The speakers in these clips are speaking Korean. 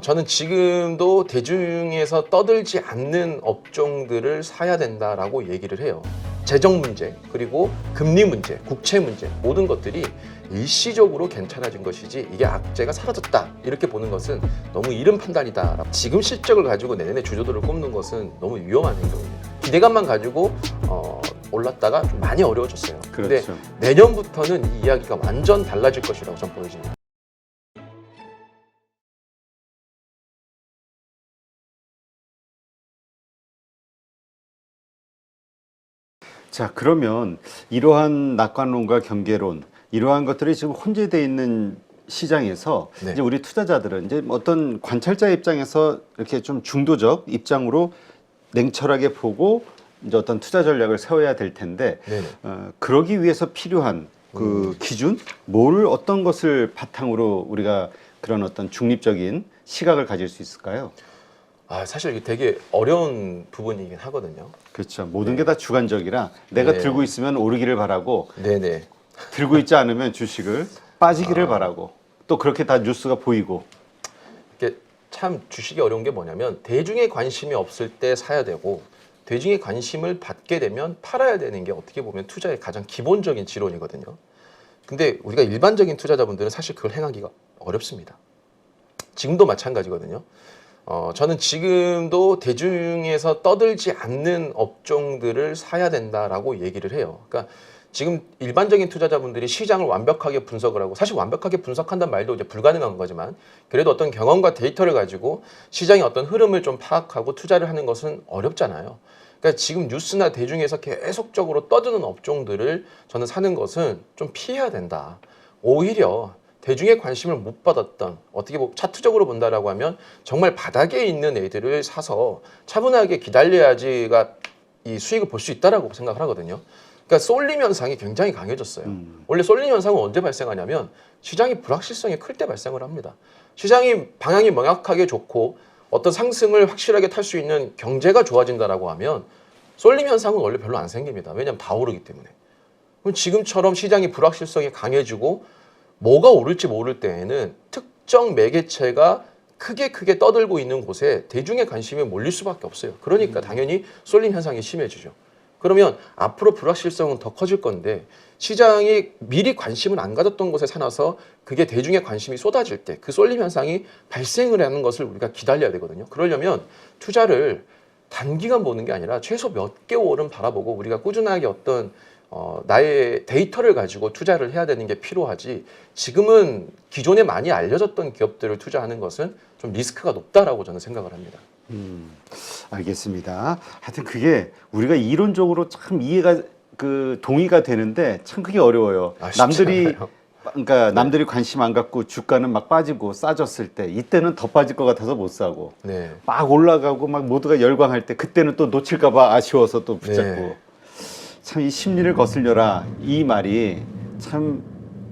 저는 지금도 대중에서 떠들지 않는 업종들을 사야 된다라고 얘기를 해요. 재정 문제, 그리고 금리 문제, 국채 문제, 모든 것들이 일시적으로 괜찮아진 것이지 이게 악재가 사라졌다 이렇게 보는 것은 너무 이른 판단이다. 지금 실적을 가지고 내년에 주주들을 꼽는 것은 너무 위험한 행동입니다. 기대감만 가지고 올랐다가 좀 많이 어려워졌어요. 그런데 그렇죠. 내년부터는 이 이야기가 완전 달라질 것이라고 저는 보여집니다. 자, 그러면 이러한 낙관론과 경계론, 이러한 것들이 지금 혼재되어 있는 시장에서 네. 이제 우리 투자자들은 이제 어떤 관찰자 입장에서 이렇게 좀 중도적 입장으로 냉철하게 보고 이제 어떤 투자 전략을 세워야 될 텐데, 네네. 그러기 위해서 필요한 그 기준, 뭘 어떤 것을 바탕으로 우리가 그런 어떤 중립적인 시각을 가질 수 있을까요? 사실 이게 되게 어려운 부분이긴 하거든요. 그렇죠. 모든 게 다 주관적이라 내가 네. 들고 있으면 오르기를 바라고 네네. 들고 있지 않으면 주식을 빠지기를 바라고 또 그렇게 다 뉴스가 보이고. 이게 참 주식이 어려운 게 뭐냐면 대중의 관심이 없을 때 사야 되고 대중의 관심을 받게 되면 팔아야 되는 게 어떻게 보면 투자의 가장 기본적인 지론이거든요. 근데 우리가 일반적인 투자자분들은 사실 그걸 행하기가 어렵습니다. 지금도 마찬가지거든요. 저는 지금도 대중에서 떠들지 않는 업종들을 사야 된다라고 얘기를 해요. 그러니까 지금 일반적인 투자자분들이 시장을 완벽하게 분석을 하고, 사실 완벽하게 분석한다는 말도 이제 불가능한 거지만 그래도 어떤 경험과 데이터를 가지고 시장의 어떤 흐름을 좀 파악하고 투자를 하는 것은 어렵잖아요. 그러니까 지금 뉴스나 대중에서 계속적으로 떠드는 업종들을 저는 사는 것은 좀 피해야 된다. 오히려 대중의 관심을 못 받았던, 어떻게 차트적으로 본다라고 하면 정말 바닥에 있는 애들을 사서 차분하게 기다려야지가 이 수익을 볼 수 있다라고 생각을 하거든요. 그러니까 쏠림 현상이 굉장히 강해졌어요. 원래 쏠림 현상은 언제 발생하냐면 시장이 불확실성이 클 때 발생을 합니다. 시장이 방향이 명확하게 좋고 어떤 상승을 확실하게 탈 수 있는 경제가 좋아진다라고 하면 쏠림 현상은 원래 별로 안 생깁니다. 왜냐하면 다 오르기 때문에. 그럼 지금처럼 시장이 불확실성이 강해지고 뭐가 오를지 모를 때에는 특정 매개체가 크게 떠들고 있는 곳에 대중의 관심이 몰릴 수밖에 없어요. 그러니까 당연히 쏠림 현상이 심해지죠. 그러면 앞으로 불확실성은 더 커질 건데 시장이 미리 관심을 안 가졌던 곳에 사놔서 그게 대중의 관심이 쏟아질 때 그 쏠림 현상이 발생을 하는 것을 우리가 기다려야 되거든요. 그러려면 투자를 단기간 보는 게 아니라 최소 몇 개월은 바라보고 우리가 꾸준하게 어떤 나의 데이터를 가지고 투자를 해야 되는 게 필요하지, 지금은 기존에 많이 알려졌던 기업들을 투자하는 것은 좀 리스크가 높다라고 저는 생각을 합니다. 알겠습니다. 하여튼 그게 우리가 이론적으로 참 이해가 동의가 되는데 참 그게 어려워요. 남들이 그러니까 남들이 관심 안 갖고 주가는 막 빠지고 싸졌을 때 이때는 더 빠질 것 같아서 못 사고, 네. 막 올라가고 막 모두가 열광할 때 그때는 또 놓칠까 봐 아쉬워서 또 붙잡고. 네. 참 이 심리를 거슬려라, 이 말이 참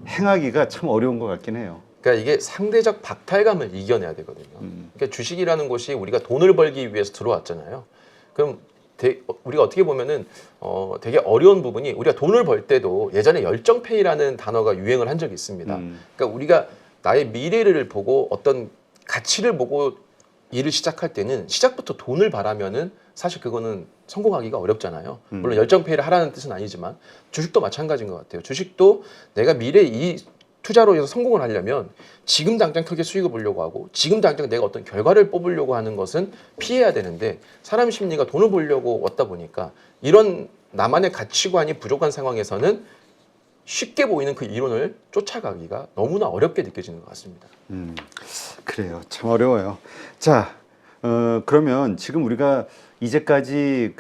행하기가 참 어려운 것 같긴 해요. 그러니까 이게 상대적 박탈감을 이겨내야 되거든요. 그러니까 주식이라는 곳이 우리가 돈을 벌기 위해서 들어왔잖아요. 그럼 우리가 어떻게 보면은 되게 어려운 부분이, 우리가 돈을 벌 때도 예전에 열정페이라는 단어가 유행을 한 적이 있습니다. 그러니까 우리가 나의 미래를 보고 어떤 가치를 보고 일을 시작할 때는 시작부터 돈을 바라면은 사실 그거는 성공하기가 어렵잖아요. 물론 열정페이를 하라는 뜻은 아니지만 주식도 마찬가지인 것 같아요. 주식도 내가 미래에 이 투자로 해서 성공을 하려면 지금 당장 크게 수익을 보려고 하고 지금 당장 내가 어떤 결과를 뽑으려고 하는 것은 피해야 되는데, 사람 심리가 돈을 벌려고 왔다 보니까 이런 나만의 가치관이 부족한 상황에서는 쉽게 보이는 그 이론을 쫓아가기가 너무나 어렵게 느껴지는 것 같습니다. 그래요. 참 어려워요. 자, 그러면 지금 우리가 이제까지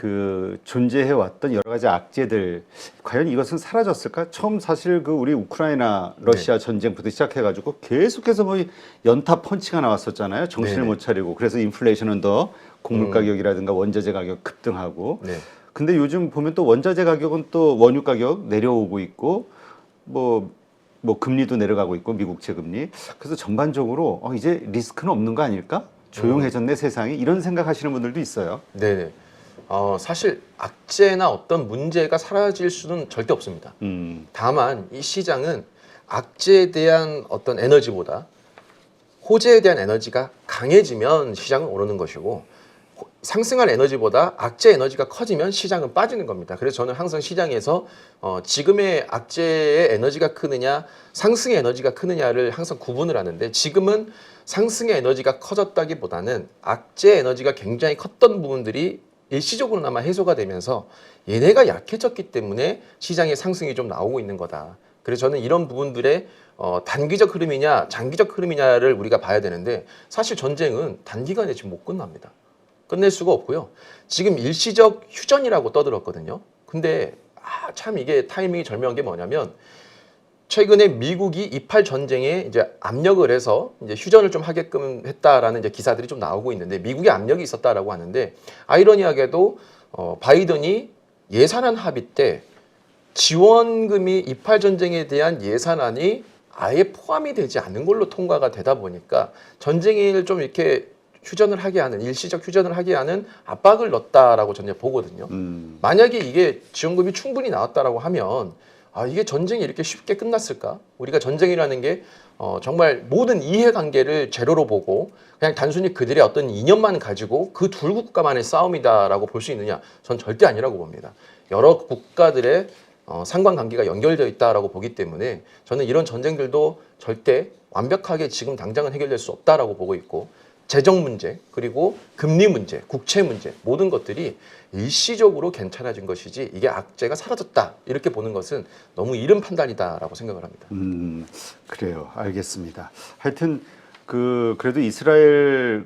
존재해왔던 여러 가지 악재들, 과연 이것은 사라졌을까? 처음 사실 우리 우크라이나 러시아 전쟁부터 시작해가지고 계속해서 뭐 연타 펀치가 나왔었잖아요. 정신을 네네. 못 차리고. 그래서 인플레이션은 더 곡물 가격이라든가 원자재 가격 급등하고. 네. 근데 요즘 보면 또 원자재 가격은 또 원유 가격 내려오고 있고, 뭐 금리도 내려가고 있고, 미국채 금리. 그래서 전반적으로 이제 리스크는 없는 거 아닐까? 조용해졌네 세상이, 이런 생각하시는 분들도 있어요. 네네. 사실 악재나 어떤 문제가 사라질 수는 절대 없습니다. 다만 이 시장은 악재에 대한 어떤 에너지보다 호재에 대한 에너지가 강해지면 시장은 오르는 것이고 상승할 에너지보다 악재 에너지가 커지면 시장은 빠지는 겁니다. 그래서 저는 항상 시장에서 지금의 악재의 에너지가 크느냐 상승의 에너지가 크느냐를 항상 구분을 하는데 지금은 상승의 에너지가 커졌다기보다는 악재 에너지가 굉장히 컸던 부분들이 일시적으로나마 해소가 되면서 얘네가 약해졌기 때문에 시장의 상승이 좀 나오고 있는 거다. 그래서 저는 이런 부분들의 단기적 흐름이냐 장기적 흐름이냐를 우리가 봐야 되는데 사실 전쟁은 단기간에 지금 못 끝납니다. 끝낼 수가 없고요. 지금 일시적 휴전이라고 떠들었거든요. 근데 참 이게 타이밍이 절묘한 게 뭐냐면 최근에 미국이 이팔 전쟁에 이제 압력을 해서 이제 휴전을 좀 하게끔 했다라는 이제 기사들이 좀 나오고 있는데 미국의 압력이 있었다라고 하는데 아이러니하게도 바이든이 예산안 합의 때 지원금이 이팔 전쟁에 대한 예산안이 아예 포함이 되지 않은 걸로 통과가 되다 보니까 전쟁을 좀 이렇게 휴전을 하게 하는 일시적 휴전을 하게 하는 압박을 넣었다라고 저는 보거든요. 만약에 이게 지원금이 충분히 나왔다라고 하면 이게 전쟁이 이렇게 쉽게 끝났을까? 우리가 전쟁이라는 게 정말 모든 이해관계를 제로로 보고 그냥 단순히 그들의 어떤 이념만 가지고 그 둘 국가만의 싸움이다라고 볼 수 있느냐? 전 절대 아니라고 봅니다. 여러 국가들의 상관관계가 연결되어 있다라고 보기 때문에 저는 이런 전쟁들도 절대 완벽하게 지금 당장은 해결될 수 없다라고 보고 있고 재정 문제 그리고 금리 문제, 국채 문제 모든 것들이 일시적으로 괜찮아진 것이지 이게 악재가 사라졌다 이렇게 보는 것은 너무 이른 판단이다라고 생각을 합니다. 그래요. 알겠습니다. 하여튼 그래도 이스라엘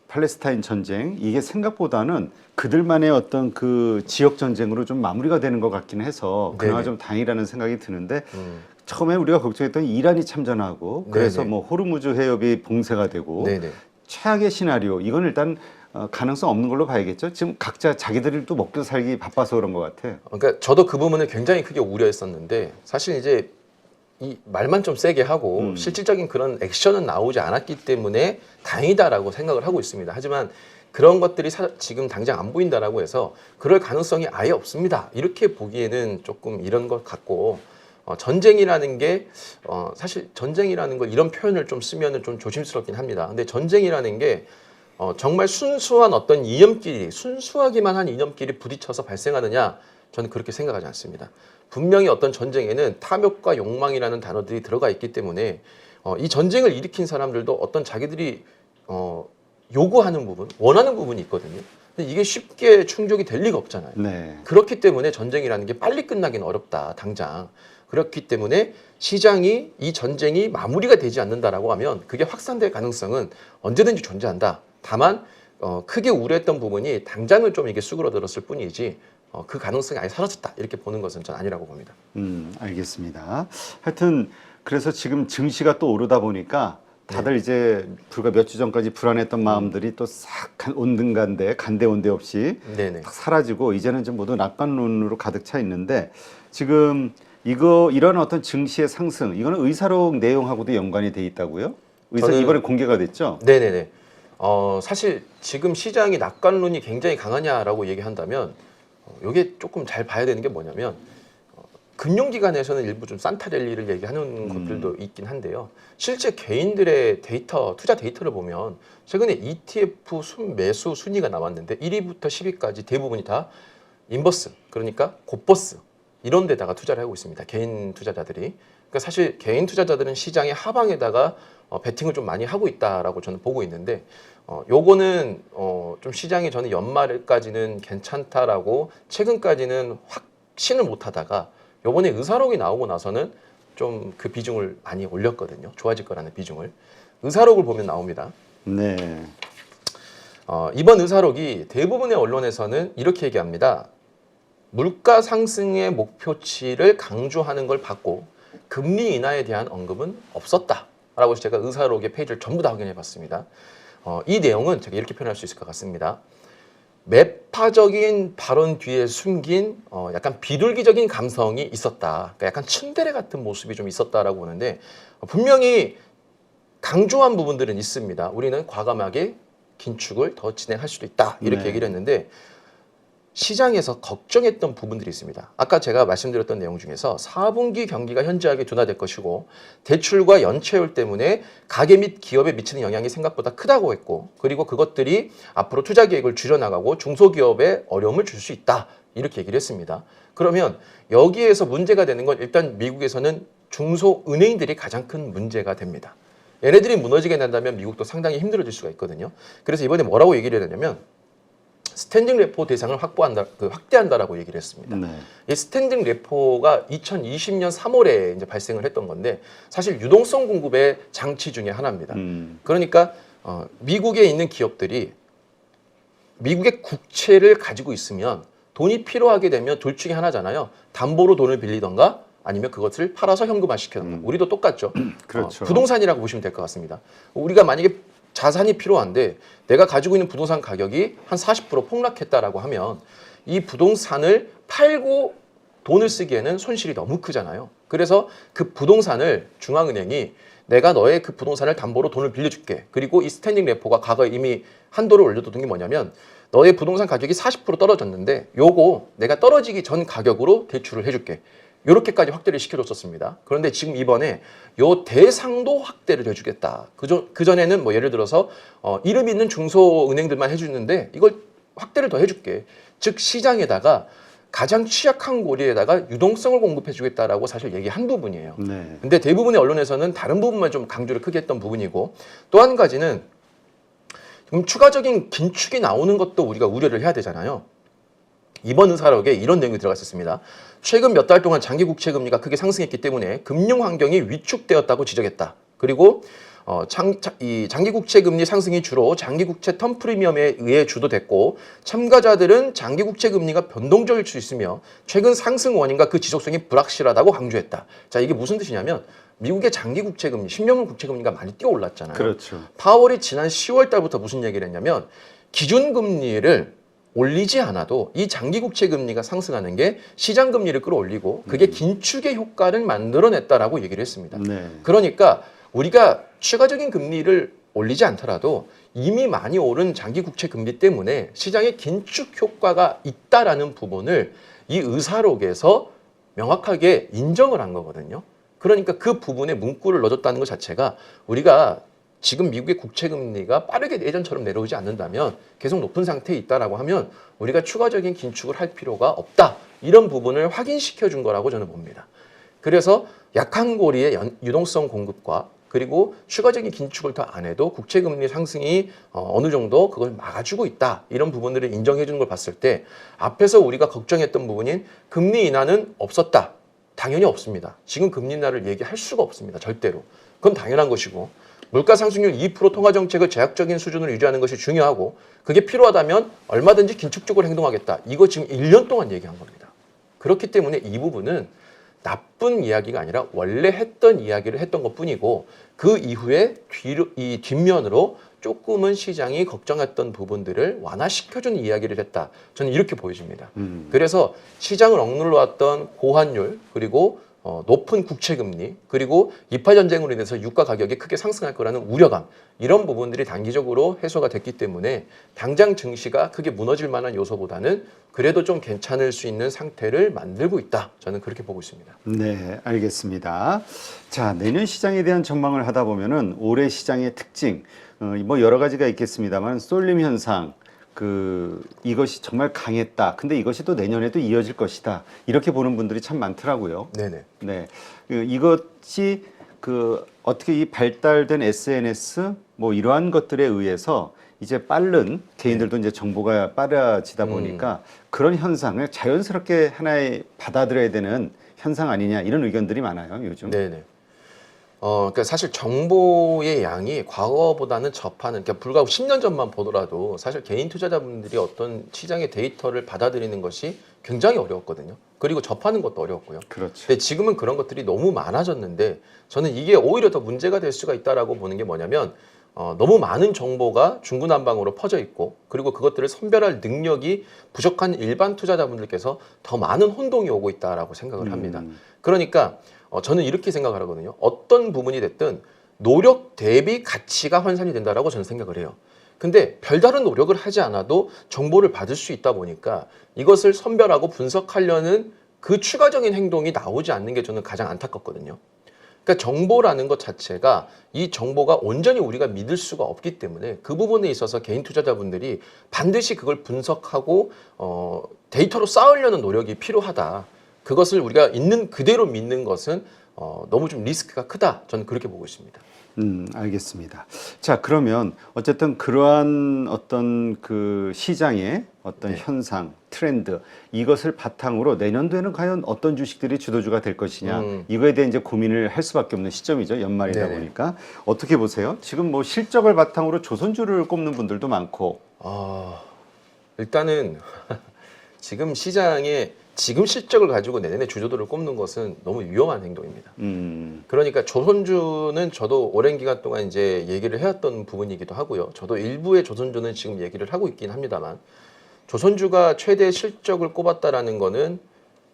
팔레스타인 전쟁 이게 생각보다는 그들만의 어떤 그 지역 전쟁으로 좀 마무리가 되는 것 같긴 해서 그나마 네네. 좀 다행이라는 생각이 드는데 처음에 우리가 걱정했던 이란이 참전하고 그래서 네네. 뭐 호르무즈 해협이 봉쇄가 되고 네네. 최악의 시나리오 이건 일단 가능성 없는 걸로 봐야겠죠. 지금 각자 자기들이 또 먹고 살기 바빠서 그런 것 같아. 그러니까 저도 그 부분을 굉장히 크게 우려했었는데 사실 이제 이 말만 좀 세게 하고 실질적인 그런 액션은 나오지 않았기 때문에 다행이다라고 생각을 하고 있습니다. 하지만 그런 것들이 지금 당장 안 보인다라고 해서 그럴 가능성이 아예 없습니다. 이렇게 보기에는 조금 이런 것 같고 전쟁이라는 게 사실 전쟁이라는 걸 이런 표현을 좀 쓰면은 좀 조심스럽긴 합니다. 근데 전쟁이라는 게 정말 순수한 어떤 이념끼리 순수하기만 한 이념끼리 부딪혀서 발생하느냐 저는 그렇게 생각하지 않습니다. 분명히 어떤 전쟁에는 탐욕과 욕망이라는 단어들이 들어가 있기 때문에 이 전쟁을 일으킨 사람들도 어떤 자기들이 요구하는 부분, 원하는 부분이 있거든요. 근데 이게 쉽게 충족이 될 리가 없잖아요. 네. 그렇기 때문에 전쟁이라는 게 빨리 끝나긴 어렵다, 당장. 그렇기 때문에 시장이 이 전쟁이 마무리가 되지 않는다라고 하면 그게 확산될 가능성은 언제든지 존재한다. 다만 크게 우려했던 부분이 당장은 좀 이게 수그러들었을 뿐이지 그 가능성이 아예 사라졌다 이렇게 보는 것은 전 아니라고 봅니다. 알겠습니다. 하여튼 그래서 지금 증시가 또 오르다 보니까 다들 이제 불과 몇 주 전까지 불안했던 마음들이 또 싹 온등간데 간데온데 없이 네네. 딱 사라지고 이제는 좀 모두 낙관론으로 가득 차 있는데 지금 이런 어떤 증시의 상승 이거는 의사록 내용하고도 연관이 돼 있다고요? 이번에 공개가 됐죠? 네네네. 사실 지금 시장이 낙관론이 굉장히 강하냐라고 얘기한다면 이게 조금 잘 봐야 되는 게 뭐냐면 금융기관에서는 일부 좀 산타랠리를 얘기하는 것들도 있긴 한데요. 실제 개인들의 데이터, 투자 데이터를 보면 최근에 ETF 매수 순위가 나왔는데 1위부터 10위까지 대부분이 다 인버스, 그러니까 곧버스 이런 데다가 투자를 하고 있습니다. 개인 투자자들이. 그러니까 사실 개인 투자자들은 시장의 하방에다가 베팅을 좀 많이 하고 있다라고 저는 보고 있는데 요거는 좀 시장이 저는 연말까지는 괜찮다라고 최근까지는 확신을 못 하다가 요번에 의사록이 나오고 나서는 좀 그 비중을 많이 올렸거든요. 좋아질 거라는 비중을. 의사록을 보면 나옵니다. 네. 이번 의사록이 대부분의 언론에서는 이렇게 얘기합니다. 물가 상승의 목표치를 강조하는 걸 받고 금리 인하에 대한 언급은 없었다라고 제가 의사록의 페이지를 전부 다 확인해 봤습니다. 이 내용은 제가 이렇게 표현할 수 있을 것 같습니다. 매파적인 발언 뒤에 숨긴 약간 비둘기적인 감성이 있었다. 그러니까 약간 츤데레 같은 모습이 좀 있었다라고 보는데 분명히 강조한 부분들은 있습니다. 우리는 과감하게 긴축을 더 진행할 수도 있다. 이렇게 네. 얘기를 했는데 시장에서 걱정했던 부분들이 있습니다. 아까 제가 말씀드렸던 내용 중에서 4분기 경기가 현저하게 둔화될 것이고 대출과 연체율 때문에 가계 및 기업에 미치는 영향이 생각보다 크다고 했고 그리고 그것들이 앞으로 투자 계획을 줄여나가고 중소기업에 어려움을 줄 수 있다. 이렇게 얘기를 했습니다. 그러면 여기에서 문제가 되는 건 일단 미국에서는 중소은행들이 가장 큰 문제가 됩니다. 얘네들이 무너지게 된다면 미국도 상당히 힘들어질 수가 있거든요. 그래서 이번에 뭐라고 얘기를 했냐면 스탠딩 레포 대상을 확대한다라고 얘기를 했습니다. 네. 이 스탠딩 레포가 2020년 3월에 이제 발생을 했던 건데 사실 유동성 공급의 장치 중에 하나입니다. 그러니까 미국에 있는 기업들이 미국의 국채를 가지고 있으면 돈이 필요하게 되면 둘 중에 하나잖아요. 담보로 돈을 빌리던가 아니면 그것을 팔아서 현금화 시켜던가. 우리도 똑같죠. 그렇죠. 부동산이라고 보시면 될 것 같습니다. 우리가 만약에 자산이 필요한데 내가 가지고 있는 부동산 가격이 한 40% 폭락했다라고 하면 이 부동산을 팔고 돈을 쓰기에는 손실이 너무 크잖아요. 그래서 그 부동산을 중앙은행이 내가 너의 그 부동산을 담보로 돈을 빌려줄게. 그리고 이 스탠딩 레포가 과거에 이미 한도를 올려두던 게 뭐냐면 너의 부동산 가격이 40% 떨어졌는데 요거 내가 떨어지기 전 가격으로 대출을 해줄게. 이렇게까지 확대를 시켜줬었습니다. 그런데 지금 이번에 요 대상도 확대를 해주겠다. 그전에는 뭐 예를 들어서 이름 있는 중소은행들만 해주는데 이걸 확대를 더 해줄게. 즉 시장에다가 가장 취약한 고리에다가 유동성을 공급해주겠다라고 사실 얘기한 부분이에요. 네. 근데 대부분의 언론에서는 다른 부분만 좀 강조를 크게 했던 부분이고 또 한 가지는 좀 추가적인 긴축이 나오는 것도 우리가 우려를 해야 되잖아요. 이번 의사록에 이런 내용이 들어가 있었습니다. 최근 몇 달 동안 장기 국채 금리가 크게 상승했기 때문에 금융 환경이 위축되었다고 지적했다. 그리고 이 장기 국채 금리 상승이 주로 장기 국채 텀 프리미엄에 의해 주도됐고 참가자들은 장기 국채 금리가 변동적일 수 있으며 최근 상승 원인과 그 지속성이 불확실하다고 강조했다. 자, 이게 무슨 뜻이냐면 미국의 장기 국채 금리, 10년물 국채 금리가 많이 뛰어 올랐잖아요. 그렇죠. 파월이 지난 10월 달부터 무슨 얘기를 했냐면 기준 금리를 올리지 않아도 이 장기 국채 금리가 상승하는 게 시장 금리를 끌어올리고 그게 긴축의 효과를 만들어냈다라고 얘기를 했습니다. 네. 그러니까 우리가 추가적인 금리를 올리지 않더라도 이미 많이 오른 장기 국채 금리 때문에 시장에 긴축 효과가 있다라는 부분을 이 의사록에서 명확하게 인정을 한 거거든요. 그러니까 그 부분에 문구를 넣어줬다는 것 자체가 우리가 지금 미국의 국채 금리가 빠르게 예전처럼 내려오지 않는다면 계속 높은 상태에 있다라고 하면 우리가 추가적인 긴축을 할 필요가 없다. 이런 부분을 확인시켜 준 거라고 저는 봅니다. 그래서 약한 고리의 유동성 공급과 그리고 추가적인 긴축을 더 안 해도 국채 금리 상승이 어느 정도 그걸 막아주고 있다. 이런 부분들을 인정해 주는 걸 봤을 때 앞에서 우리가 걱정했던 부분인 금리 인하는 없었다. 당연히 없습니다. 지금 금리 인하를 얘기할 수가 없습니다. 절대로. 그건 당연한 것이고 물가 상승률 2% 통화 정책을 제약적인 수준으로 유지하는 것이 중요하고 그게 필요하다면 얼마든지 긴축적으로 행동하겠다. 이거 지금 1년 동안 얘기한 겁니다. 그렇기 때문에 이 부분은 나쁜 이야기가 아니라 원래 했던 이야기를 했던 것뿐이고 그 이후에 이 뒷면으로 조금은 시장이 걱정했던 부분들을 완화시켜주는 이야기를 했다. 저는 이렇게 보여집니다. 그래서 시장을 억눌러 왔던 고환율 그리고 높은 국채금리 그리고 이파 전쟁으로 인해서 유가 가격이 크게 상승할 거라는 우려감 이런 부분들이 단기적으로 해소가 됐기 때문에 당장 증시가 크게 무너질 만한 요소보다는 그래도 좀 괜찮을 수 있는 상태를 만들고 있다. 저는 그렇게 보고 있습니다. 네, 알겠습니다. 자, 내년 시장에 대한 전망을 하다 보면은 올해 시장의 특징, 뭐 여러 가지가 있겠습니다만 쏠림 현상, 이것이 정말 강했다. 근데 이것이 또 내년에도 이어질 것이다. 이렇게 보는 분들이 참 많더라고요. 네네. 네, 이것이 어떻게 이 발달된 SNS 뭐 이러한 것들에 의해서 이제 빠른 개인들도 이제 정보가 빠르지다 보니까 그런 현상을 자연스럽게 하나의 받아들여야 되는 현상 아니냐 이런 의견들이 많아요, 요즘. 네네. 그러니까 사실 정보의 양이 과거보다는 그러니까 불과 10년 전만 보더라도 사실 개인 투자자분들이 어떤 시장의 데이터를 받아들이는 것이 굉장히 어려웠거든요. 그리고 접하는 것도 어려웠고요. 그렇죠. 근데 지금은 그런 것들이 너무 많아졌는데 저는 이게 오히려 더 문제가 될 수가 있다라고 보는 게 뭐냐면 너무 많은 정보가 중구난방으로 퍼져 있고 그리고 그것들을 선별할 능력이 부족한 일반 투자자분들께서 더 많은 혼동이 오고 있다라고 생각을 합니다. 그러니까 저는 이렇게 생각을 하거든요. 어떤 부분이 됐든 노력 대비 가치가 환산이 된다라고 저는 생각을 해요. 근데 별다른 노력을 하지 않아도 정보를 받을 수 있다 보니까 이것을 선별하고 분석하려는 그 추가적인 행동이 나오지 않는 게 저는 가장 안타깝거든요. 그러니까 정보라는 것 자체가 이 정보가 온전히 우리가 믿을 수가 없기 때문에 그 부분에 있어서 개인 투자자분들이 반드시 그걸 분석하고 데이터로 쌓으려는 노력이 필요하다. 그것을 우리가 있는 그대로 믿는 것은 너무 좀 리스크가 크다. 저는 그렇게 보고 있습니다. 알겠습니다. 자, 그러면 어쨌든 그러한 어떤 그 시장의 어떤 네. 현상, 트렌드 이것을 바탕으로 내년도에는 과연 어떤 주식들이 주도주가 될 것이냐 이거에 대해 이제 고민을 할 수밖에 없는 시점이죠. 연말이다 네네. 보니까 어떻게 보세요? 지금 뭐 실적을 바탕으로 조선주를 꼽는 분들도 많고. 일단은 지금 시장에 지금 실적을 가지고 내년에 주주들을 꼽는 것은 너무 위험한 행동입니다. 그러니까 조선주는 저도 오랜 기간 동안 이제 얘기를 해왔던 부분이기도 하고요. 저도 일부의 조선주는 지금 얘기를 하고 있긴 합니다만 조선주가 최대 실적을 꼽았다라는 거는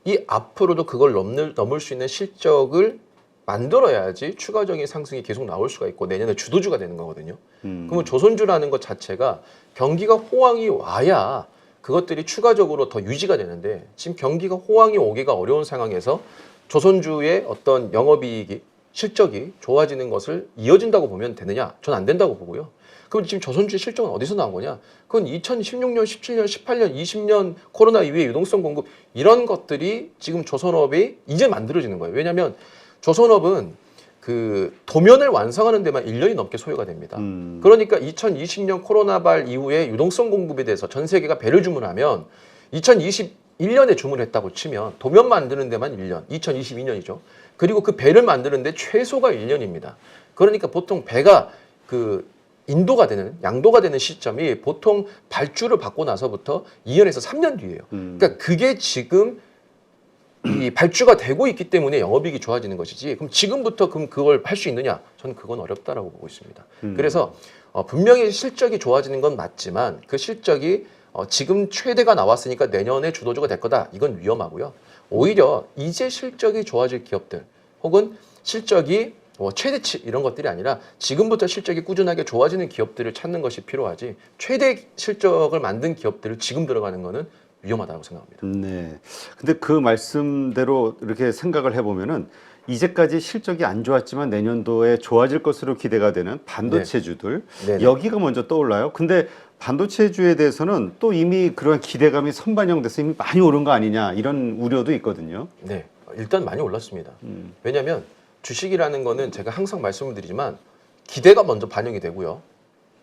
이 앞으로도 그걸 넘을 수 있는 실적을 만들어야지 추가적인 상승이 계속 나올 수가 있고 내년에 주도주가 되는 거거든요. 그러면 조선주라는 것 자체가 경기가 호황이 와야 그것들이 추가적으로 더 유지가 되는데 지금 경기가 호황이 오기가 어려운 상황에서 조선주의 어떤 영업이익이 실적이 좋아지는 것을 이어진다고 보면 되느냐? 전 안 된다고 보고요. 그럼 지금 조선주의 실적은 어디서 나온 거냐? 그건 2016년, 17년, 18년, 20년 코로나 이후의 유동성 공급 이런 것들이 지금 조선업이 이제 만들어지는 거예요. 왜냐하면 조선업은 그 도면을 완성하는 데만 1년이 넘게 소요가 됩니다. 그러니까 2020년 코로나발 이후에 유동성 공급에 대해서 전 세계가 배를 주문하면 2021년에 주문했다고 치면 도면 만드는 데만 1년, 2022년이죠. 그리고 그 배를 만드는데 최소가 1년입니다. 그러니까 보통 배가 그 인도가 되는, 양도가 되는 시점이 보통 발주를 받고 나서부터 2년에서 3년 뒤예요. 그러니까 그게 지금 이 발주가 되고 있기 때문에 영업이익이 좋아지는 것이지. 그럼 지금부터 그걸 할 수 있느냐? 저는 그건 어렵다라고 보고 있습니다. 그래서 분명히 실적이 좋아지는 건 맞지만 그 실적이 지금 최대가 나왔으니까 내년에 주도주가 될 거다. 이건 위험하고요. 오히려 이제 실적이 좋아질 기업들 혹은 실적이 최대치 이런 것들이 아니라 지금부터 실적이 꾸준하게 좋아지는 기업들을 찾는 것이 필요하지 최대 실적을 만든 기업들을 지금 들어가는 거는 위험하다고 생각합니다. 네. 근데 그 말씀대로 이렇게 생각을 해보면은 이제까지 실적이 안 좋았지만 내년도에 좋아질 것으로 기대가 되는 반도체주들 네네. 여기가 먼저 떠올라요. 근데 반도체주에 대해서는 또 이미 그런 기대감이 선반영돼서 이미 많이 오른 거 아니냐 이런 우려도 있거든요. 네, 일단 많이 올랐습니다. 왜냐하면 주식이라는 거는 제가 항상 말씀을 드리지만 기대가 먼저 반영이 되고요.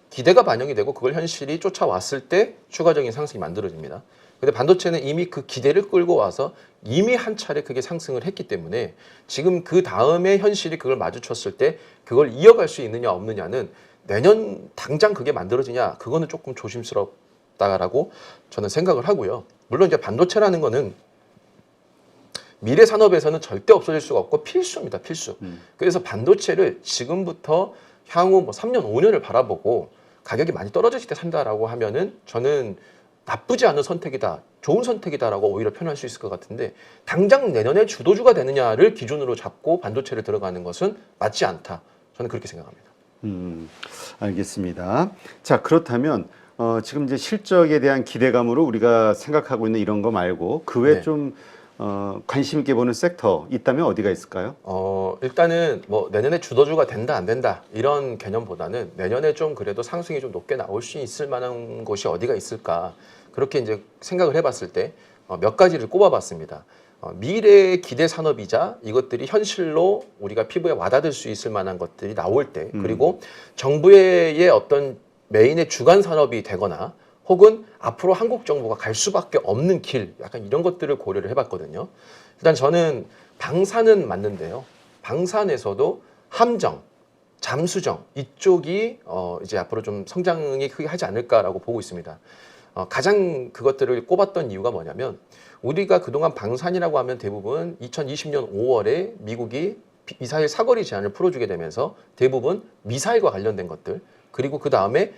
기대가 반영이 되고 그걸 현실이 쫓아왔을 때 추가적인 상승이 만들어집니다. 근데 반도체는 이미 그 기대를 끌고 와서 이미 한 차례 그게 상승을 했기 때문에 지금 그 다음에 현실이 그걸 마주쳤을 때 그걸 이어갈 수 있느냐 없느냐는 내년 당장 그게 만들어지냐 그거는 조금 조심스럽다라고 저는 생각을 하고요. 물론 이제 반도체라는 거는 미래 산업에서는 절대 없어질 수가 없고 필수입니다. 필수. 그래서 반도체를 지금부터 향후 뭐 3년, 5년을 바라보고 가격이 많이 떨어질 때 산다라고 하면은 저는 나쁘지 않은 선택이다, 좋은 선택이다라고 오히려 표현할 수 있을 것 같은데 당장 내년에 주도주가 되느냐를 기준으로 잡고 반도체를 들어가는 것은 맞지 않다. 저는 그렇게 생각합니다. 알겠습니다. 자, 그렇다면 지금 이제 실적에 대한 기대감으로 우리가 생각하고 있는 이런 거 말고 그 외에 네. 좀 관심 있게 보는 섹터 있다면 어디가 있을까요? 일단은 뭐 내년에 주도주가 된다 안 된다 이런 개념보다는 내년에 좀 그래도 상승이 좀 높게 나올 수 있을 만한 곳이 어디가 있을까 그렇게 이제 생각을 해봤을 때 몇 가지를 꼽아봤습니다. 미래의 기대 산업이자 이것들이 현실로 우리가 피부에 와닿을 수 있을 만한 것들이 나올 때 그리고 정부의 어떤 메인의 주간 산업이 되거나 혹은 앞으로 한국 정부가 갈 수밖에 없는 길 약간 이런 것들을 고려를 해봤거든요. 일단 저는 방산은 맞는데요. 방산에서도 함정, 잠수정 이쪽이 이제 앞으로 좀 성장이 크게 하지 않을까라고 보고 있습니다. 가장 그것들을 꼽았던 이유가 뭐냐면 우리가 그동안 방산이라고 하면 대부분 2020년 5월에 미국이 미사일 사거리 제한을 풀어주게 되면서 대부분 미사일과 관련된 것들 그리고 그 다음에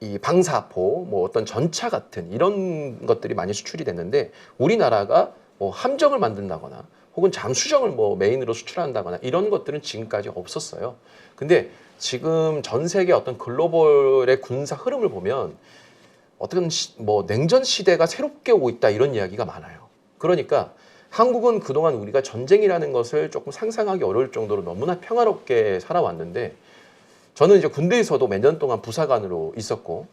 이 방사포, 뭐 어떤 전차 같은 이런 것들이 많이 수출이 됐는데 우리나라가 뭐 함정을 만든다거나 혹은 잠수정을 뭐 메인으로 수출한다거나 이런 것들은 지금까지 없었어요. 근데 지금 전 세계 어떤 글로벌의 군사 흐름을 보면 어떤 뭐 냉전 시대가 새롭게 오고 있다 이런 이야기가 많아요. 그러니까 한국은 그동안 우리가 전쟁이라는 것을 조금 상상하기 어려울 정도로 너무나 평화롭게 살아왔는데 저는 이제 군대에서도 몇 년 동안 부사관으로 있었고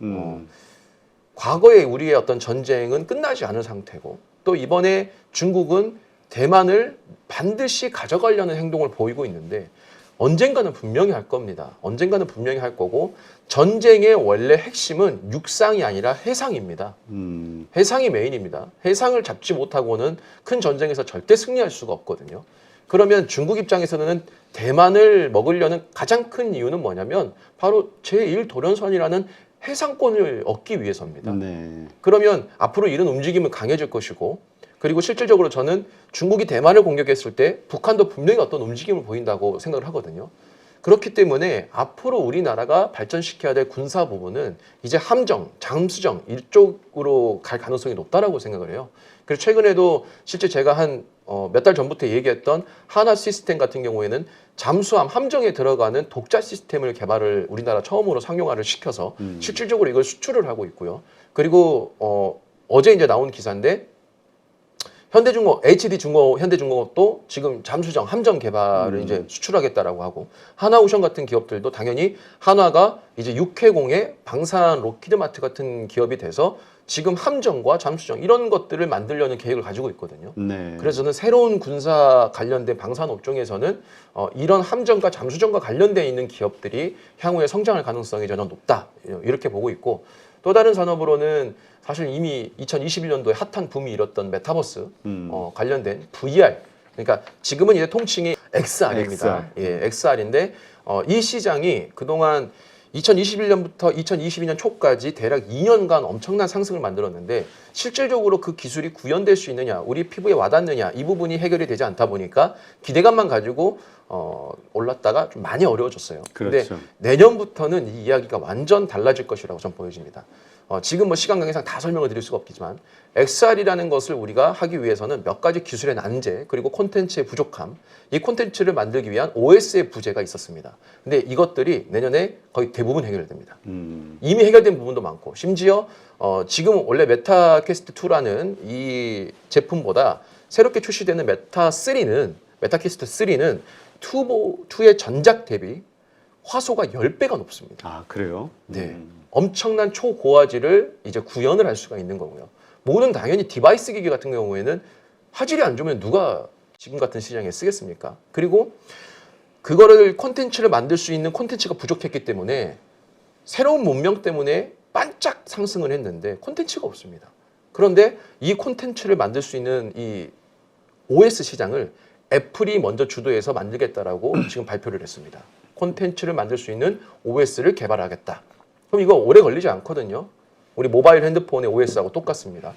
과거에 우리의 어떤 전쟁은 끝나지 않은 상태고 또 이번에 중국은 대만을 반드시 가져가려는 행동을 보이고 있는데 언젠가는 분명히 할 겁니다. 언젠가는 분명히 할 거고 전쟁의 원래 핵심은 육상이 아니라 해상입니다. 해상이 메인입니다. 해상을 잡지 못하고는 큰 전쟁에서 절대 승리할 수가 없거든요. 그러면 중국 입장에서는 대만을 먹으려는 가장 큰 이유는 뭐냐면 바로 제1도련선이라는 해상권을 얻기 위해서입니다. 네. 그러면 앞으로 이런 움직임은 강해질 것이고 그리고 실질적으로 저는 중국이 대만을 공격했을 때 북한도 분명히 어떤 움직임을 보인다고 생각을 하거든요. 그렇기 때문에 앞으로 우리나라가 발전시켜야 될 군사 부분은 이제 함정, 잠수정 이쪽으로 갈 가능성이 높다라고 생각을 해요. 그래서 최근에도 실제 제가 한 몇 달 전부터 얘기했던 하나 시스템 같은 경우에는 잠수함 함정에 들어가는 독자 시스템을 개발을 우리나라 처음으로 상용화를 시켜서 실질적으로 이걸 수출을 하고 있고요. 그리고 어제 이제 나온 기사인데 현대중공업, HD중공업, 현대중공업도 지금 잠수정, 함정 개발을 이제 수출하겠다라고 하고 하나오션 같은 기업들도 당연히 한화가 이제 육해공의 방산 로키드마트 같은 기업이 돼서 지금 함정과 잠수정 이런 것들을 만들려는 계획을 가지고 있거든요. 네. 그래서 저는 새로운 군사 관련된 방산 업종에서는 이런 함정과 잠수정과 관련돼 있는 기업들이 향후에 성장할 가능성이 저는 높다 이렇게 보고 있고 또 다른 산업으로는 사실 이미 2021년도에 핫한 붐이 일었던 메타버스 관련된 VR 그러니까 지금은 이제 통칭이 XR입니다. 예, XR인데 이 시장이 그동안 2021년부터 2022년 초까지 대략 2년간 엄청난 상승을 만들었는데 실질적으로 그 기술이 구현될 수 있느냐, 우리 피부에 와닿느냐 이 부분이 해결이 되지 않다 보니까 기대감만 가지고 올랐다가 좀 많이 어려워졌어요. 그렇죠. 근데 내년부터는 이 이야기가 완전 달라질 것이라고 저는 보여집니다. 지금 뭐 시간 관계상 다 설명을 드릴 수가 없겠지만 XR이라는 것을 우리가 하기 위해서는 몇 가지 기술의 난제 그리고 콘텐츠의 부족함 이 콘텐츠를 만들기 위한 OS의 부재가 있었습니다. 근데 이것들이 내년에 거의 대부분 해결됩니다. 이미 해결된 부분도 많고 심지어 지금 원래 메타퀘스트 2라는 이 제품보다 새롭게 출시되는 메타퀘스트 3는 2의 전작 대비 화소가 10배가 높습니다. 아, 그래요? 네. 엄청난 초고화질을 이제 구현을 할 수가 있는 거고요. 모든 당연히 디바이스 기기 같은 경우에는 화질이 안 좋으면 누가 지금 같은 시장에 쓰겠습니까? 그리고 그거를 콘텐츠를 만들 수 있는 콘텐츠가 부족했기 때문에 새로운 문명 때문에 반짝 상승을 했는데 콘텐츠가 없습니다. 그런데 이 콘텐츠를 만들 수 있는 이 OS 시장을 애플이 먼저 주도해서 만들겠다라고 지금 발표를 했습니다. 콘텐츠를 만들 수 있는 OS를 개발하겠다. 그럼 이거 오래 걸리지 않거든요. 우리 모바일 핸드폰의 OS하고 똑같습니다.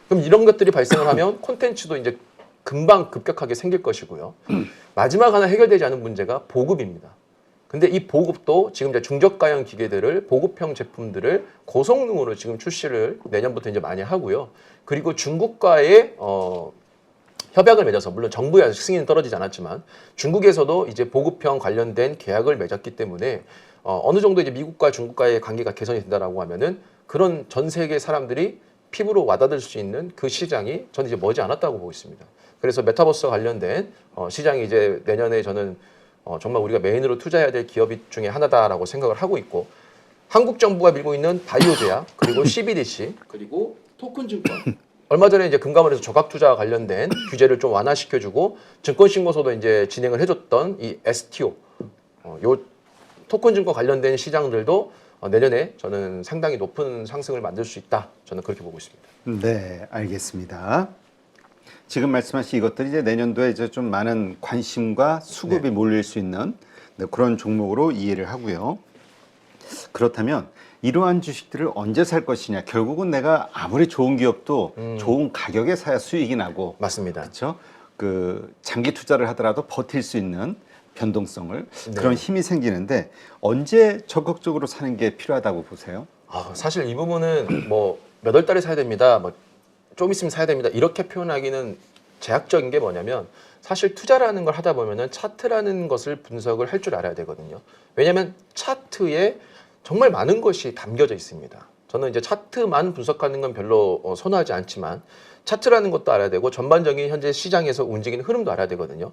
그럼 이런 것들이 발생을 하면 콘텐츠도 이제 금방 급격하게 생길 것이고요. 마지막 하나 해결되지 않은 문제가 보급입니다. 근데 이 보급도 지금 이제 중저가형 기계들을 보급형 제품들을 고성능으로 지금 출시를 내년부터 이제 많이 하고요. 그리고 중국과의 협약을 맺어서 물론 정부의 승인은 떨어지지 않았지만 중국에서도 이제 보급형 관련된 계약을 맺었기 때문에 어느 정도 이제 미국과 중국과의 관계가 개선이 된다라고 하면은 그런 전 세계 사람들이 피부로 와닿을 수 있는 그 시장이 저는 이제 머지 않았다고 보고 있습니다. 그래서 메타버스와 관련된 시장이 이제 내년에 저는 정말 우리가 메인으로 투자해야 될 기업 중에 하나다라고 생각을 하고 있고 한국 정부가 밀고 있는 바이오 제약 그리고 CBDC 그리고 토큰 증권 얼마 전에 이제 금감원에서 저각 투자와 관련된 규제를 좀 완화시켜주고 증권신고서도 이제 진행을 해줬던 이 STO 요 토큰 증권 관련된 시장들도 내년에 저는 상당히 높은 상승을 만들 수 있다. 저는 그렇게 보고 있습니다. 네, 알겠습니다. 지금 말씀하신 이것들이 이제 내년도에 이제 좀 많은 관심과 수급이 몰릴 수 있는 그런 종목으로 이해를 하고요. 그렇다면 이러한 주식들을 언제 살 것이냐? 결국은 내가 아무리 좋은 기업도 좋은 가격에 사야 수익이 나고, 맞습니다. 그렇죠? 그 장기 투자를 하더라도 버틸 수 있는 변동성을 그런 힘이 생기는데 언제 적극적으로 사는 게 필요하다고 보세요? 사실 이 부분은 뭐 몇 월 달에 사야 됩니다. 뭐 좀 있으면 사야 됩니다. 이렇게 표현하기는 제약적인 게 뭐냐면 사실 투자라는 걸 하다 보면은 차트라는 것을 분석을 할 줄 알아야 되거든요. 왜냐하면 차트에 정말 많은 것이 담겨져 있습니다. 저는 이제 차트만 분석하는 건 별로 선호하지 않지만 차트라는 것도 알아야 되고 전반적인 현재 시장에서 움직이는 흐름도 알아야 되거든요.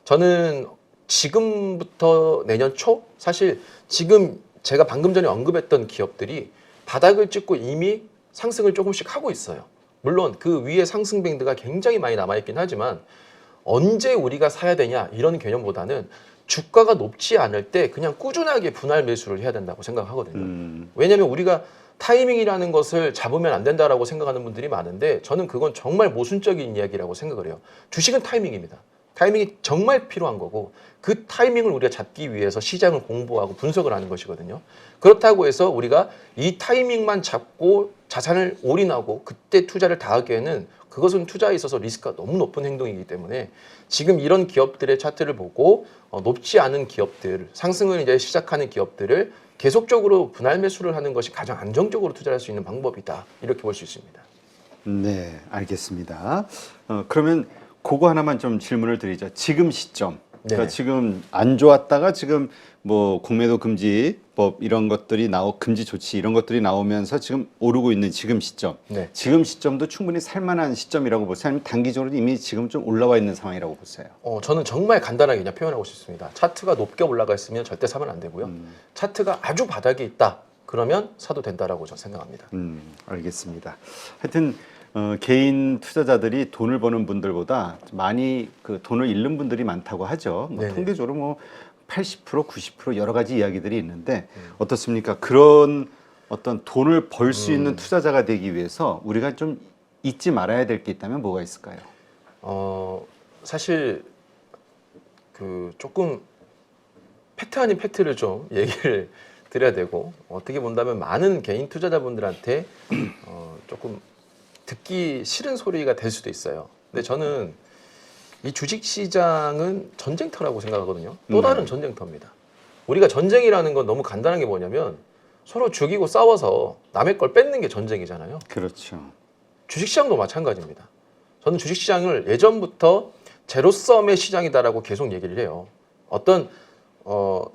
저는 지금부터 내년 초 사실 지금 제가 방금 전에 언급했던 기업들이 바닥을 찍고 이미 상승을 조금씩 하고 있어요. 물론 그 위에 상승 밴드가 굉장히 많이 남아있긴 하지만 언제 우리가 사야 되냐 이런 개념보다는 주가가 높지 않을 때 그냥 꾸준하게 분할 매수를 해야 된다고 생각하거든요. 왜냐하면 우리가 타이밍이라는 것을 잡으면 안 된다라고 생각하는 분들이 많은데 저는 그건 정말 모순적인 이야기라고 생각을 해요. 주식은 타이밍입니다. 타이밍이 정말 필요한 거고 그 타이밍을 우리가 잡기 위해서 시장을 공부하고 분석을 하는 것이거든요. 그렇다고 해서 우리가 이 타이밍만 잡고 자산을 올인하고 그때 투자를 다 하기에는 그것은 투자에 있어서 리스크가 너무 높은 행동이기 때문에 지금 이런 기업들의 차트를 보고 높지 않은 기업들, 상승을 이제 시작하는 기업들을 계속적으로 분할 매수를 하는 것이 가장 안정적으로 투자할 수 있는 방법이다. 이렇게 볼 수 있습니다. 네, 알겠습니다. 그러면 그거 하나만 좀 질문을 드리죠. 지금 시점. 그러니까 네. 지금 안 좋았다가 지금 뭐 공매도 금지법 이런 것들이 금지 조치 이런 것들이 나오면서 지금 오르고 있는 지금 시점. 네. 지금 시점도 충분히 살만한 시점이라고 보세요. 아니면 단기적으로 이미 지금 좀 올라와 있는 상황이라고 보세요. 저는 정말 간단하게 그냥 표현하고 싶습니다. 차트가 높게 올라가 있으면 절대 사면 안 되고요. 차트가 아주 바닥에 있다. 그러면 사도 된다라고 저는 생각합니다. 알겠습니다. 하여튼 개인 투자자들이 돈을 버는 분들보다 많이 그 돈을 잃는 분들이 많다고 하죠. 뭐 네네. 통계적으로 뭐 80%, 90% 여러 가지 이야기들이 있는데 어떻습니까? 그런 어떤 돈을 벌 수 있는 투자자가 되기 위해서 우리가 좀 잊지 말아야 될 게 있다면 뭐가 있을까요? 사실 그 조금 팩트 아닌 팩트를 좀 얘기를 드려야 되고 어떻게 본다면 많은 개인 투자자분들한테 조금 듣기 싫은 소리가 될 수도 있어요. 근데 저는 이 주식시장은 전쟁터라고 생각하거든요. 또 다른 전쟁터입니다. 우리가 전쟁이라는 건 너무 간단한 게 뭐냐면 서로 죽이고 싸워서 남의 걸 뺏는 게 전쟁이잖아요. 그렇죠. 주식시장도 마찬가지입니다. 저는 주식시장을 예전부터 제로섬의 시장이다라고 계속 얘기를 해요. 어떤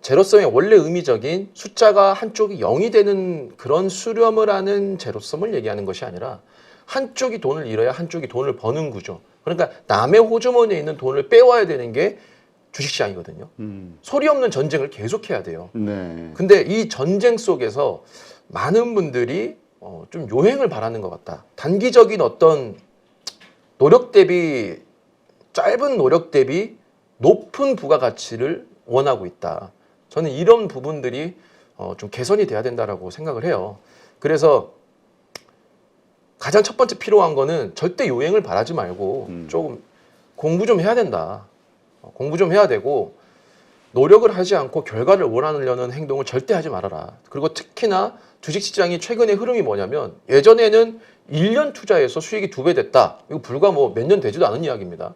제로섬의 원래 의미적인 숫자가 한쪽이 0이 되는 그런 수렴을 하는 제로섬을 얘기하는 것이 아니라 한쪽이 돈을 잃어야 한쪽이 돈을 버는 구조. 그러니까 남의 호주머니에 있는 돈을 빼와야 되는 게 주식시장이거든요. 소리 없는 전쟁을 계속해야 돼요. 네. 근데 이 전쟁 속에서 많은 분들이 좀 요행을 바라는 것 같다. 단기적인 어떤 노력 대비 짧은 노력 대비 높은 부가가치를 원하고 있다. 저는 이런 부분들이 좀 개선이 돼야 된다라고 생각을 해요. 그래서 가장 첫 번째 필요한 거는 절대 요행을 바라지 말고 조금 공부 좀 해야 된다. 공부 좀 해야 되고 노력을 하지 않고 결과를 원하려는 행동을 절대 하지 말아라. 그리고 특히나 주식시장이 최근의 흐름이 뭐냐면 예전에는 1년 투자해서 수익이 2배 됐다. 이거 불과 뭐 몇 년 되지도 않은 이야기입니다.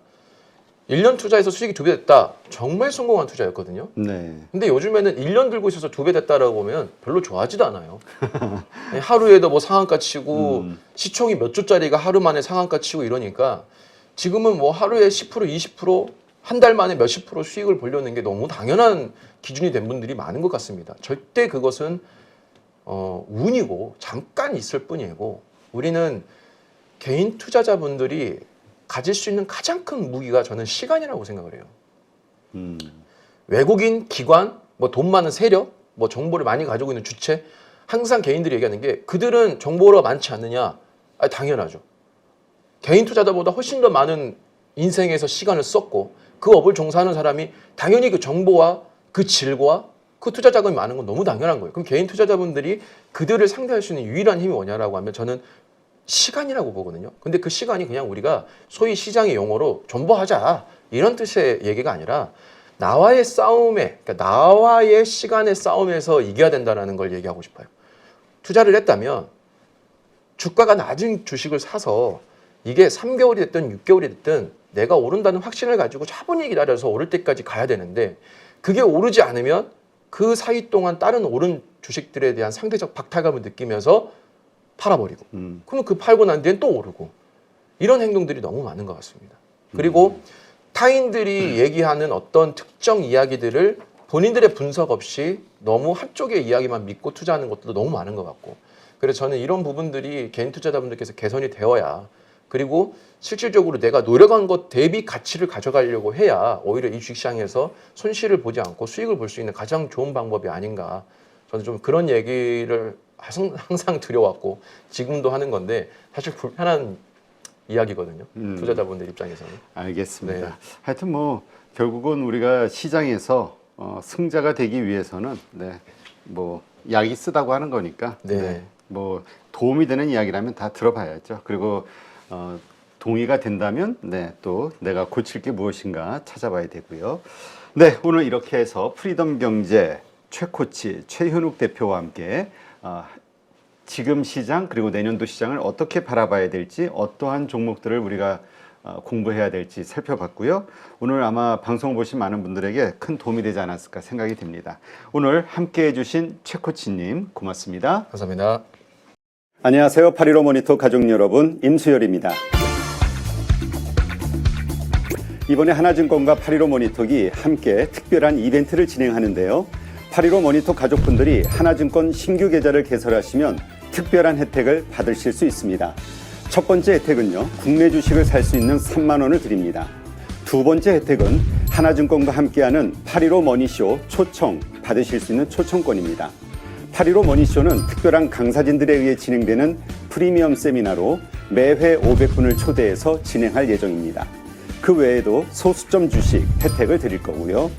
1년 투자해서 수익이 2배 됐다. 정말 성공한 투자였거든요. 네. 근데 요즘에는 1년 들고 있어서 2배 됐다라고 보면 별로 좋아하지도 않아요. 하루에도 뭐 상한가 치고 시총이 몇 조짜리가 하루 만에 상한가 치고 이러니까 지금은 뭐 하루에 10%, 20% 한 달 만에 몇십 프로 수익을 보려는 게 너무 당연한 기준이 된 분들이 많은 것 같습니다. 절대 그것은 운이고 잠깐 있을 뿐이고 우리는 개인 투자자분들이 가질 수 있는 가장 큰 무기가 저는 시간이라고 생각을 해요. 외국인 기관, 뭐 돈 많은 세력, 뭐 정보를 많이 가지고 있는 주체 항상 개인들이 얘기하는 게 그들은 정보가 많지 않느냐? 당연하죠. 개인 투자자보다 훨씬 더 많은 인생에서 시간을 썼고 그 업을 종사하는 사람이 당연히 그 정보와 그 질과 그 투자 자금이 많은 건 너무 당연한 거예요. 그럼 개인 투자자분들이 그들을 상대할 수 있는 유일한 힘이 뭐냐라고 하면 저는 시간이라고 보거든요. 근데 그 시간이 그냥 우리가 소위 시장의 용어로 존버하자 이런 뜻의 얘기가 아니라 나와의 싸움에, 그러니까 나와의 시간의 싸움에서 이겨야 된다는 걸 얘기하고 싶어요. 투자를 했다면 주가가 낮은 주식을 사서 이게 3개월이 됐든 6개월이 됐든 내가 오른다는 확신을 가지고 차분히 기다려서 오를 때까지 가야 되는데 그게 오르지 않으면 그 사이 동안 다른 오른 주식들에 대한 상대적 박탈감을 느끼면서 팔아버리고 그러면 그 팔고 난 뒤엔 또 오르고 이런 행동들이 너무 많은 것 같습니다. 그리고 타인들이 얘기하는 어떤 특정 이야기들을 본인들의 분석 없이 너무 한쪽의 이야기만 믿고 투자하는 것도 너무 많은 것 같고, 그래서 저는 이런 부분들이 개인 투자자분들께서 개선이 되어야, 그리고 실질적으로 내가 노력한 것 대비 가치를 가져가려고 해야 오히려 이 주식시장에서 손실을 보지 않고 수익을 볼 수 있는 가장 좋은 방법이 아닌가. 저는 좀 그런 얘기를 항상 드려왔고 지금도 하는 건데 사실 불편한 이야기거든요. 투자자분들 입장에서는. 알겠습니다. 네. 하여튼 뭐 결국은 우리가 시장에서 승자가 되기 위해서는 뭐 약이 쓰다고 하는 거니까 뭐 도움이 되는 이야기라면 다 들어봐야죠. 그리고 동의가 된다면 또 내가 고칠 게 무엇인가 찾아봐야 되고요. 네, 오늘 이렇게 해서 프리덤 경제 최코치 최현욱 대표와 함께 지금 시장 그리고 내년도 시장을 어떻게 바라봐야 될지, 어떠한 종목들을 우리가 공부해야 될지 살펴봤고요. 오늘 아마 방송을 보신 많은 분들에게 큰 도움이 되지 않았을까 생각이 듭니다. 오늘 함께해 주신 최 코치님 고맙습니다. 감사합니다. 안녕하세요. 8.15 모니터 가족 여러분, 임수열입니다. 이번에 하나증권과 8.15 모니터기 함께 특별한 이벤트를 진행하는데요. 8.15 모니터 가족분들이 하나증권 신규 계좌를 개설하시면 특별한 혜택을 받으실 수 있습니다. 첫 번째 혜택은요, 국내 주식을 살 수 있는 3만 원을 드립니다. 두 번째 혜택은 하나증권과 함께하는 8.15 머니쇼 초청 받으실 수 있는 초청권입니다. 8.15 머니쇼는 특별한 강사진들에 의해 진행되는 프리미엄 세미나로 매회 500분을 초대해서 진행할 예정입니다. 그 외에도 소수점 주식 혜택을 드릴 거고요.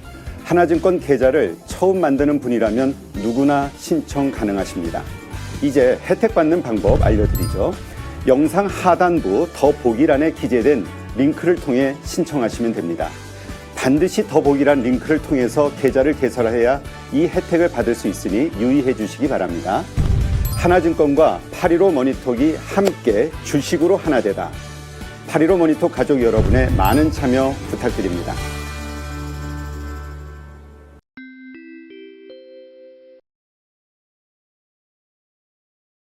하나증권 계좌를 처음 만드는 분이라면 누구나 신청 가능하십니다. 이제 혜택 받는 방법 알려드리죠. 영상 하단부 더보기란에 기재된 링크를 통해 신청하시면 됩니다. 반드시 더보기란 링크를 통해서 계좌를 개설해야 이 혜택을 받을 수 있으니 유의해 주시기 바랍니다. 하나증권과 8.15 모니터기 함께 주식으로 하나 되다. 8.15 모니터 가족 여러분의 많은 참여 부탁드립니다.